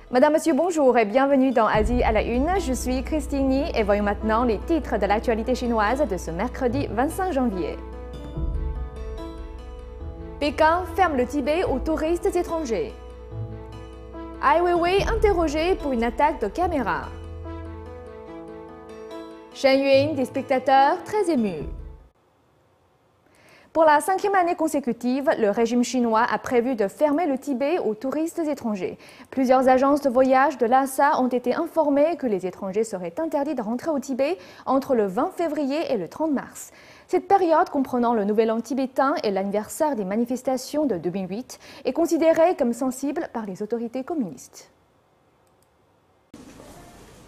Madame, Monsieur, bonjour et bienvenue dans Asie à la Une. Je suis Christine Ni et voyons maintenant les titres de l'actualité chinoise de ce mercredi 25 janvier. Pékin ferme le Tibet aux touristes étrangers. Ai Weiwei interrogé pour une attaque de caméra. Shen Yun, des spectateurs très émus. Pour la 5e année consécutive, le régime chinois a prévu de fermer le Tibet aux touristes étrangers. Plusieurs agences de voyage de Lhasa ont été informées que les étrangers seraient interdits de rentrer au Tibet entre le 20 février et le 30 mars. Cette période, comprenant le Nouvel An tibétain et l'anniversaire des manifestations de 2008, est considérée comme sensible par les autorités communistes.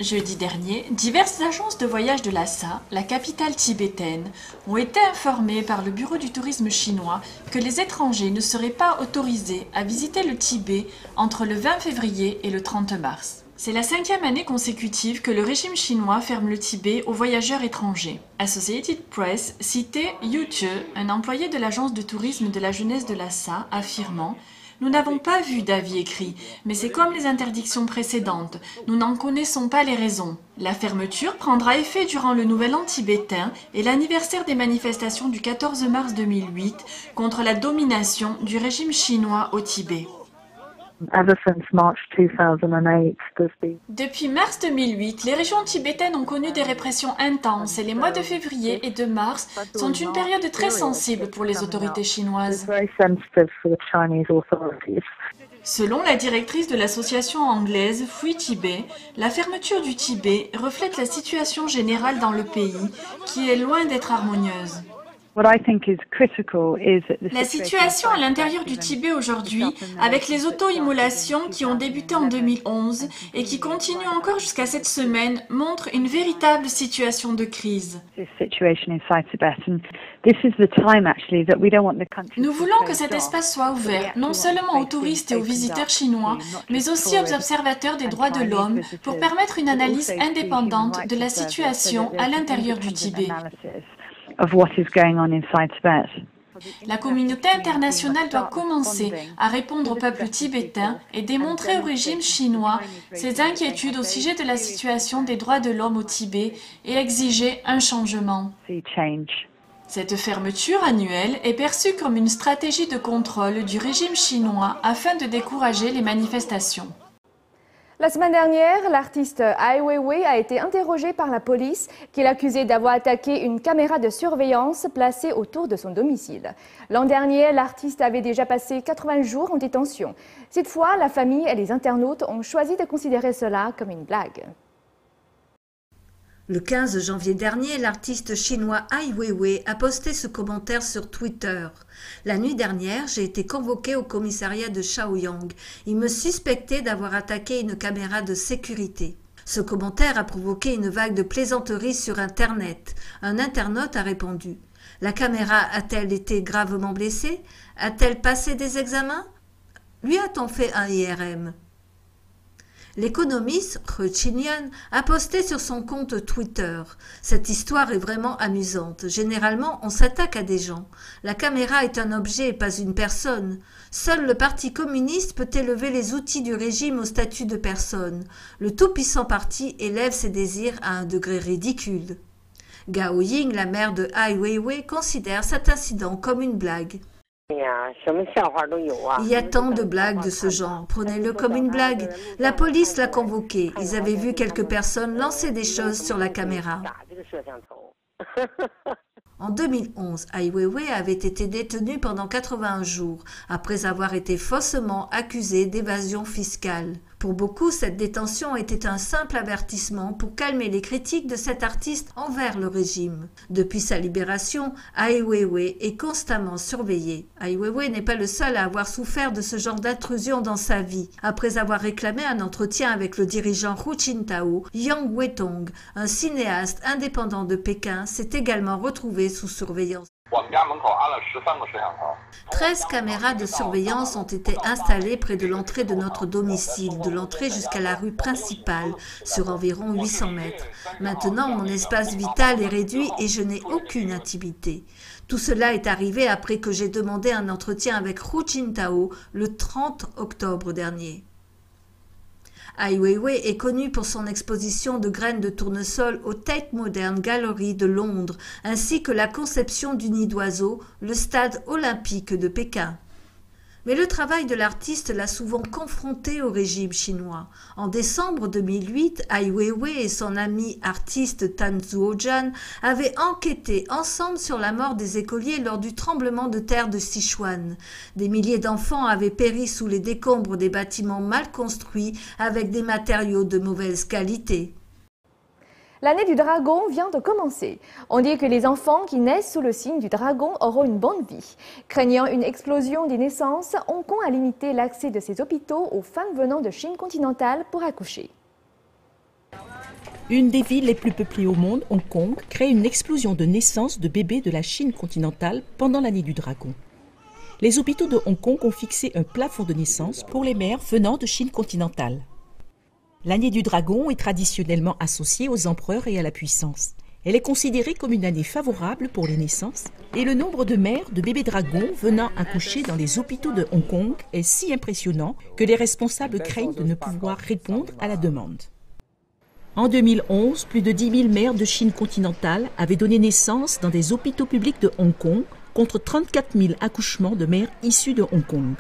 Jeudi dernier, diverses agences de voyage de Lhasa, la capitale tibétaine, ont été informées par le bureau du tourisme chinois que les étrangers ne seraient pas autorisés à visiter le Tibet entre le 20 février et le 30 mars. C'est la 5e année consécutive que le régime chinois ferme le Tibet aux voyageurs étrangers. Associated Press citait Yu Zhe, un employé de l'agence de tourisme de la jeunesse de Lhasa, affirmant « Nous n'avons pas vu d'avis écrit, mais c'est comme les interdictions précédentes, nous n'en connaissons pas les raisons. La fermeture prendra effet durant le Nouvel An tibétain et l'anniversaire des manifestations du 14 mars 2008 contre la domination du régime chinois au Tibet. » Depuis mars 2008, les régions tibétaines ont connu des répressions intenses et les mois de février et de mars sont une période très sensible pour les autorités chinoises. Selon la directrice de l'association anglaise Free Tibet, la fermeture du Tibet reflète la situation générale dans le pays, qui est loin d'être harmonieuse. La situation à l'intérieur du Tibet aujourd'hui, avec les auto-immolations qui ont débuté en 2011 et qui continuent encore jusqu'à cette semaine, montre une véritable situation de crise. Nous voulons que cet espace soit ouvert, non seulement aux touristes et aux visiteurs chinois, mais aussi aux observateurs des droits de l'homme pour permettre une analyse indépendante de la situation à l'intérieur du Tibet. La communauté internationale doit commencer à répondre au peuple tibétain et démontrer au régime chinois ses inquiétudes au sujet de la situation des droits de l'homme au Tibet et exiger un changement. Cette fermeture annuelle est perçue comme une stratégie de contrôle du régime chinois afin de décourager les manifestations. La semaine dernière, l'artiste Ai Weiwei a été interrogé par la police qui l'accusait d'avoir attaqué une caméra de surveillance placée autour de son domicile. L'an dernier, l'artiste avait déjà passé 80 jours en détention. Cette fois, la famille et les internautes ont choisi de considérer cela comme une blague. Le 15 janvier dernier, l'artiste chinois Ai Weiwei a posté ce commentaire sur Twitter. La nuit dernière, j'ai été convoqué au commissariat de Chaoyang. Il me suspectait d'avoir attaqué une caméra de sécurité. Ce commentaire a provoqué une vague de plaisanteries sur Internet. Un internaute a répondu « La caméra a-t-elle été gravement blessée? A-t-elle passé des examens? Lui a-t-on fait un IRM ?» L'économiste He Qinyan a posté sur son compte Twitter « Cette histoire est vraiment amusante. Généralement, on s'attaque à des gens. La caméra est un objet et pas une personne. Seul le Parti communiste peut élever les outils du régime au statut de personne. Le tout-puissant parti élève ses désirs à un degré ridicule. » Gao Ying, la mère de Ai Weiwei, considère cet incident comme une blague. Il y a tant de blagues de ce genre, prenez-le comme une blague. La police l'a convoqué, ils avaient vu quelques personnes lancer des choses sur la caméra. En 2011, Ai Weiwei avait été détenu pendant 81 jours, après avoir été faussement accusé d'évasion fiscale. Pour beaucoup, cette détention était un simple avertissement pour calmer les critiques de cet artiste envers le régime. Depuis sa libération, Ai Weiwei est constamment surveillé. Ai Weiwei n'est pas le seul à avoir souffert de ce genre d'intrusion dans sa vie. Après avoir réclamé un entretien avec le dirigeant Hu Jintao, Yang Weitong, un cinéaste indépendant de Pékin, s'est également retrouvé sous surveillance. 13 caméras de surveillance ont été installées près de l'entrée de notre domicile, de l'entrée jusqu'à la rue principale, sur environ 800 mètres. Maintenant, mon espace vital est réduit et je n'ai aucune intimité. Tout cela est arrivé après que j'ai demandé un entretien avec Hu Jintao le 30 octobre dernier. Ai Weiwei est connu pour son exposition de graines de tournesol au Tate Modern Gallery de Londres, ainsi que la conception du nid d'oiseau, le stade olympique de Pékin. Mais le travail de l'artiste l'a souvent confronté au régime chinois. En décembre 2008, Ai Weiwei et son ami artiste Tan Zuojian avaient enquêté ensemble sur la mort des écoliers lors du tremblement de terre de Sichuan. Des milliers d'enfants avaient péri sous les décombres des bâtiments mal construits avec des matériaux de mauvaise qualité. L'année du dragon vient de commencer. On dit que les enfants qui naissent sous le signe du dragon auront une bonne vie. Craignant une explosion des naissances, Hong Kong a limité l'accès de ses hôpitaux aux femmes venant de Chine continentale pour accoucher. Une des villes les plus peuplées au monde, Hong Kong, crée une explosion de naissances de bébés de la Chine continentale pendant l'année du dragon. Les hôpitaux de Hong Kong ont fixé un plafond de naissance pour les mères venant de Chine continentale. L'année du dragon est traditionnellement associée aux empereurs et à la puissance. Elle est considérée comme une année favorable pour les naissances et le nombre de mères de bébés dragons venant accoucher dans les hôpitaux de Hong Kong est si impressionnant que les responsables craignent de ne pouvoir répondre à la demande. En 2011, plus de 10 000 mères de Chine continentale avaient donné naissance dans des hôpitaux publics de Hong Kong contre 34 000 accouchements de mères issues de Hong Kong.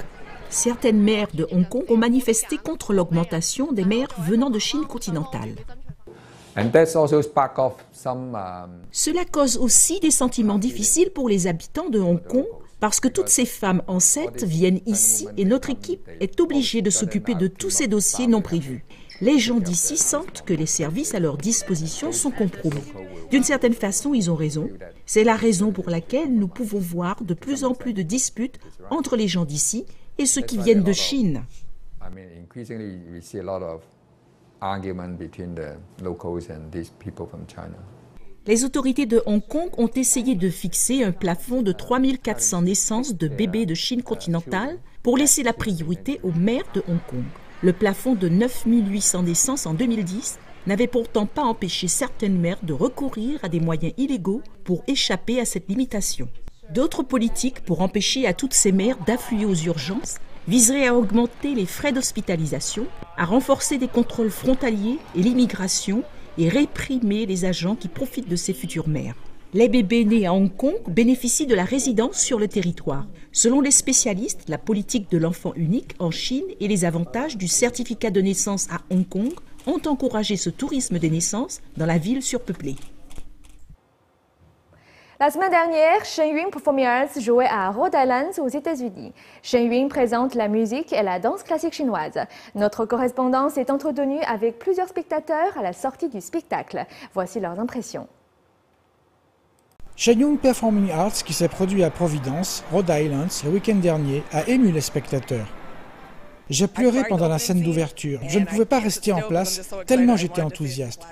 Certaines mères de Hong Kong ont manifesté contre l'augmentation des mères venant de Chine continentale. Cela cause aussi des sentiments difficiles pour les habitants de Hong Kong parce que toutes ces femmes enceintes viennent ici et notre équipe est obligée de s'occuper de tous ces dossiers non prévus. Les gens d'ici sentent que les services à leur disposition sont compromis. D'une certaine façon, ils ont raison. C'est la raison pour laquelle nous pouvons voir de plus en plus de disputes entre les gens d'ici et ceux qui viennent de Chine. Les autorités de Hong Kong ont essayé de fixer un plafond de 3 400 naissances de bébés de Chine continentale pour laisser la priorité aux mères de Hong Kong. Le plafond de 9 800 naissances en 2010 n'avait pourtant pas empêché certaines mères de recourir à des moyens illégaux pour échapper à cette limitation. D'autres politiques pour empêcher à toutes ces mères d'affluer aux urgences viseraient à augmenter les frais d'hospitalisation, à renforcer des contrôles frontaliers et l'immigration et réprimer les agents qui profitent de ces futures mères. Les bébés nés à Hong Kong bénéficient de la résidence sur le territoire. Selon les spécialistes, la politique de l'enfant unique en Chine et les avantages du certificat de naissance à Hong Kong ont encouragé ce tourisme des naissances dans la ville surpeuplée. La semaine dernière, Shen Yun Performing Arts jouait à Rhode Island aux États-Unis. Shen Yun présente la musique et la danse classique chinoise. Notre correspondance est entretenue avec plusieurs spectateurs à la sortie du spectacle. Voici leurs impressions. Shen Yun Performing Arts, qui s'est produit à Providence, Rhode Island, le week-end dernier, a ému les spectateurs. J'ai pleuré pendant la scène d'ouverture. Je ne pouvais pas rester en place tellement j'étais enthousiaste.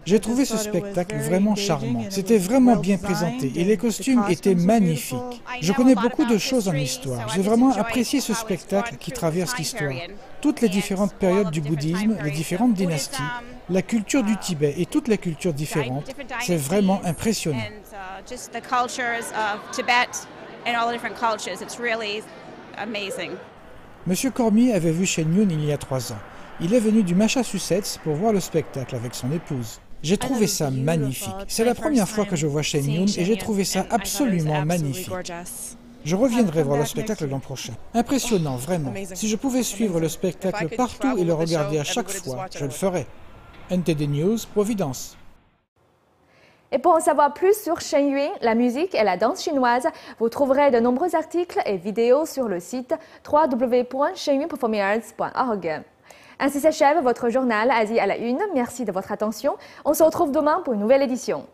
J'ai trouvé ce spectacle vraiment charmant. C'était vraiment bien présenté et les costumes étaient magnifiques. Je connais beaucoup de choses en histoire. J'ai vraiment apprécié ce spectacle qui traverse l'histoire. Toutes les différentes périodes du bouddhisme, les différentes dynasties, la culture du Tibet et toutes les cultures différentes. C'est vraiment impressionnant. Monsieur Cormier avait vu Shen Yun il y a 3 ans. Il est venu du Massachusetts pour voir le spectacle avec son épouse. J'ai trouvé ça magnifique. C'est la première fois que je vois Shen Yun et j'ai trouvé ça absolument magnifique. Je reviendrai voir le spectacle l'an prochain. Impressionnant, vraiment. Si je pouvais suivre le spectacle partout et le regarder à chaque fois, je le ferais. NTD News, Providence. Et pour en savoir plus sur Shen Yun, la musique et la danse chinoise, vous trouverez de nombreux articles et vidéos sur le site www.shenyunperformingarts.org. Ainsi s'achève votre journal Asie à la une. Merci de votre attention. On se retrouve demain pour une nouvelle édition.